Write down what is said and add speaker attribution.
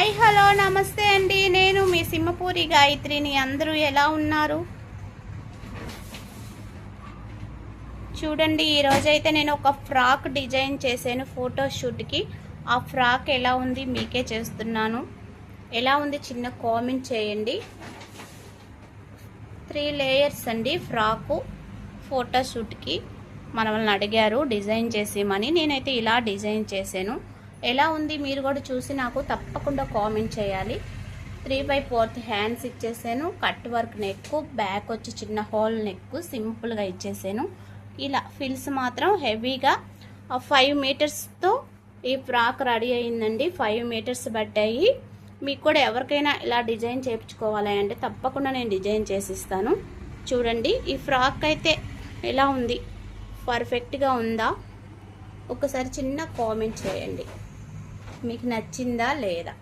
Speaker 1: Hi hello నమస్తే అండి. నేను మీ సింహపూరి గాయత్రిని. అందరూ ఎలా ఉన్నారు? చూడండి, ఈరోజైతే నేను ఒక ఫ్రాక్ డిజైన్ చేశాను ఫోటోషూట్కి. ఆ ఫ్రాక్ ఎలా ఉంది మీకే చేస్తున్నాను. ఎలా ఉంది చిన్న కామెంట్ చేయండి. 3 లేయర్స్ అండి ఫ్రాకు. ఫోటోషూట్కి మనల్ని అడిగారు డిజైన్ చేసేమని. నేనైతే ఇలా డిజైన్ చేశాను. ఎలా ఉంది మీరు కూడా చూసి నాకు తప్పకుండా కామెంట్ చేయాలి. 3/4 హ్యాండ్స్ ఇచ్చేసాను. కట్ వర్క్ నెక్, బ్యాక్ వచ్చి చిన్న హోల్ నెక్ సింపుల్గా ఇచ్చేసాను. ఇలా ఫిల్స్ మాత్రం హెవీగా 5 మీటర్స్తో ఈ ఫ్రాక్ రెడీ అయిందండి. 5 మీటర్స్ పడ్డాయి. మీకు కూడా ఎవరికైనా ఇలా డిజైన్ చేయించుకోవాలి అంటే తప్పకుండా నేను డిజైన్ చేసిస్తాను. చూడండి, ఈ ఫ్రాక్ అయితే ఎలా ఉంది, పర్ఫెక్ట్గా ఉందా? ఒకసారి చిన్న కామెంట్ చేయండి, మీకు నచ్చిందా లేదా.